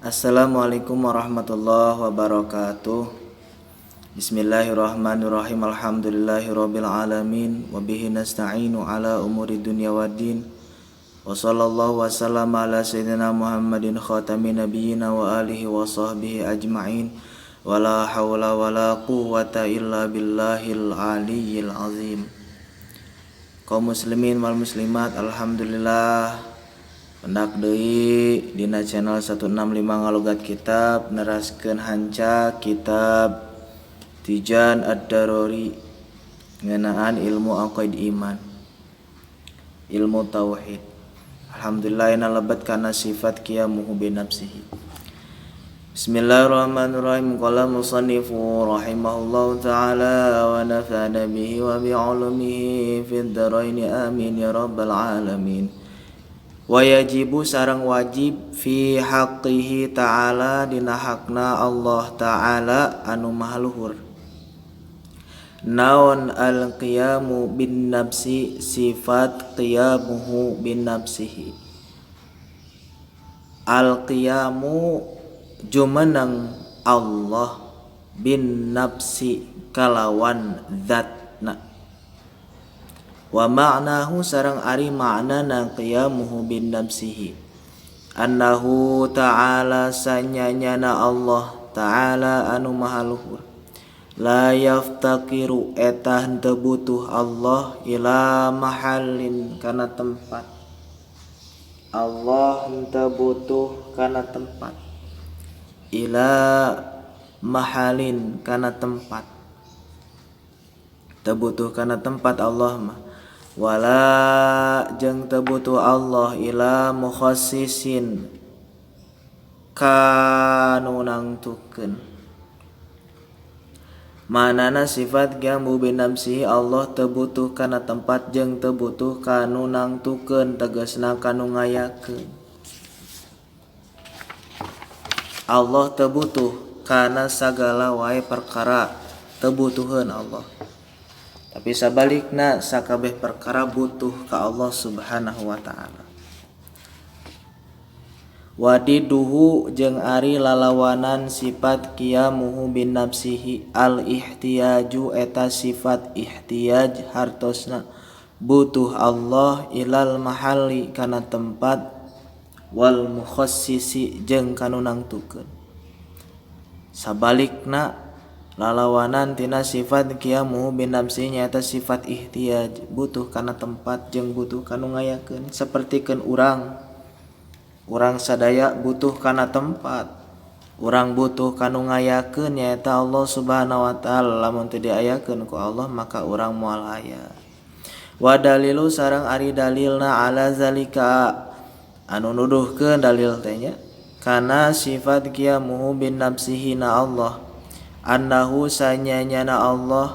Assalamualaikum warahmatullahi wabarakatuh. Bismillahirrahmanirrahim. Alhamdulillahirabbil alamin wa bihi nasta'inu ala umuri dunya waddin. Wa sallallahu wasallam ala sayyidina Muhammadin khatamin nabiyyina wa alihi wa sahbihi ajma'in. Wa la hawla wa la quwwata illa billahil aliyyil azim. Kaum muslimin wal muslimat, alhamdulillah pendak deui dina channel 165 ngalogat kitab neraskeun hanca kitab Tijan Ad-Darori ngeunaan ilmu aqaid iman, ilmu tauhid. Alhamdulillah ina lebat kana sifat qiyamuhu bi nafsihi. Bismillahirrahmanirrahim. Qala musannifu rahimahullahu ta'ala wa nafa'ana bihi wa bi 'ulumihi fid dharain amin ya rabbal alamin. Wa yajibu sareng wajib fi haqqihi ta'ala dina hakna Allah ta'ala anu maha luhur. Naon al-qiyamu bin nafsi, sifat qiyamuhu bin nafsihi. Al-qiyamu jumeneng Allah bin nafsi kalawan zatna. Wa ma'nahu sareng ari ma'nana qiyamuhu bin nafsihi annahu ta'ala sanyanyana Allah ta'ala anu maha luhur la yaftakiru eta henteu butuh Allah ila mahallin kana tempat. Allah henteu butuh kana tempat, ila mahalin kana tempat, teu butuh kana tempat Allah mah. Wala jeung teu butuh Allah ila mukhassisin kanu nangtukeun. Manana sifat qiyamu bin nafsihi Allah teu butuh kana tempat jeung teu butuh kanu nangtukeun, tegasna kanu ngayakeun. Allah teu butuh kana sagala wae perkara, teu butuheun Allah. Tapi sabalikna sakabeh perkara butuh ka Allah Subhanahu wa ta'ala. Wadiduhu jeung ari lalawanan sifat qiyamuhu bin nafsihi al-ihtiyaju eta sifat ihtiyaj hartosna butuh Allah ilal mahalli kana tempat wal mukhassisi jeung kanu nangtukeun. Sabalikna lalawanan tina sifat qiyamuhu bin nafsi nyaeta sifat ihtiyaj butuh kana tempat jeung butuh kanu ngayakeun. Sapertikeun urang sadaya butuh kana tempat, urang butuh kanu ngayakeun nyaeta Allah Subhanahu wa ta'ala. Lamun teu diayakeun ku Allah maka urang moal aya. Wa dalilu sareng ari dalilna ala zalika anu nuduhkeun dalil teh nya kana sifat qiyamuhu bin nafsihi na Allah annahu sanyanyana Allah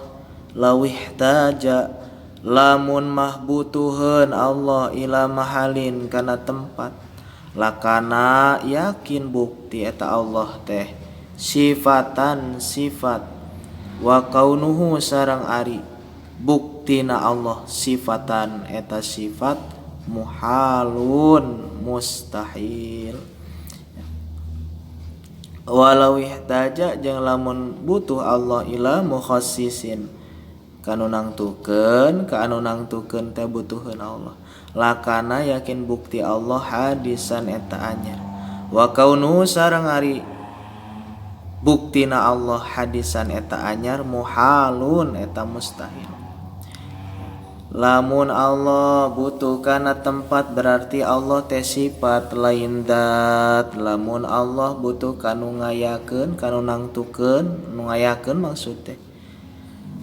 lawihtaja lamun mah butuheun Allah ila mahalin kana tempat lakana yakin bukti eta Allah teh sifatan sifat wa kaunuhu sareng ari buktina Allah sifatan eta sifat muhalun mustahil. Walau ihtaja jeung lamun butuh Allah ila mukhassisin kanu nangtukeun ka anu nangtukeun teh butuheun Allah lakana yakin bukti Allah hadisan eta anyar. Wa kaunu sareng ari buktina Allah hadisan eta anyar muhalun eta mustahil. Lamun Allah butuh kana tempat berarti Allah teh sifat lain dat. Lamun Allah butuh kanu ngayakeun kanu nangtukeun nu ngayakeun maksud teh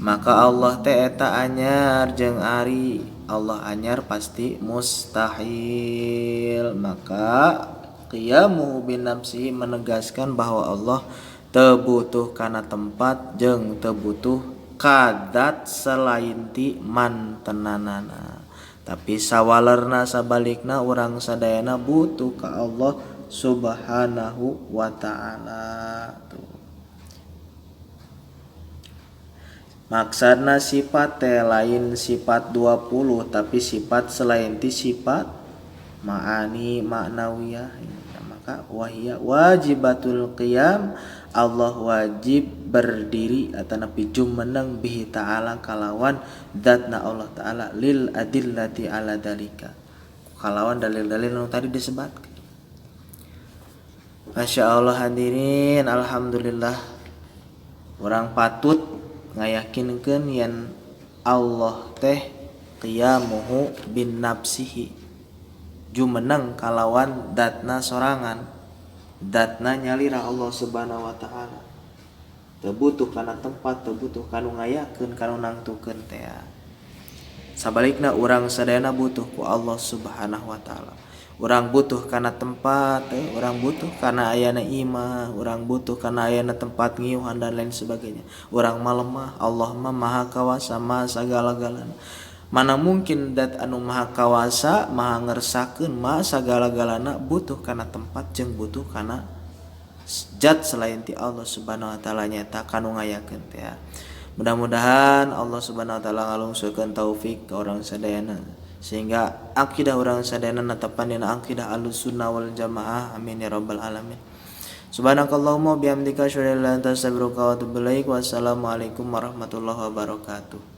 maka Allah teh eta anyar jeung ari Allah anyar pasti mustahil. Maka qiyamuhu bin nafsihi menegaskan bahwa Allah teu butuh kana tempat jeung teu butuh kadat selain ti mantenanana. Tapi sawalerna sabalikna urang sadayana butuh ka Allah Subhanahu wa ta'ala. Maksudna sifat teh lain sifat 20 tapi sifat selain ti sifat ma'ani ma'nawiyah. maka wahia wajibatul qiyam Allah wajib berdiri atau napi jumeneng bihi ta'ala kalawan zatna Allah ta'ala lil adillati ala dalika kalawan dalil-dalil yang tadi disebutkan. Masya Allah hadirin, alhamdulillah orang patut ngayakinkeun yen Allah teh qiyamuhu bin nafsihi jumeneng kalawan datna sorangan, datna nyalira Allah subhanahu wa ta'ala, teu butuh kana tempat, teu butuh kanu ngayakeun kanu nangtukeun teh. Sabalikna urang sadayana butuh ku Allah subhanahu wa ta'ala. Urang butuh kana tempat, urang butuh kana ayana imah, urang butuh kana ayana tempat ngiuhan dan lain sebagainya. Urang mah lemah, Allah mah maha kawasa, maha sagala-galana. Mana mungkin dat anu maha kawasa, maha ngersakeun, maha sagala-galana butuh kana tempat jeung butuh kana zat selain ti Allah subhanahu wa ta'ala nyata kanu ngayakeun teh. Mudah-mudahan Allah subhanahu wa ta'ala ngalungsurkeun taufik ke orang sadayana sehingga akidah orang sadayana natapan dina akidah Ahlussunnah wal Jamaah. Amin ya rabbal alamin. Subhanakallahumma bihamdika asyhadu an la ilaha illa anta astaghfiruka wa atubu ilaik. Wassalamualaikum warahmatullahi wabarakatuh.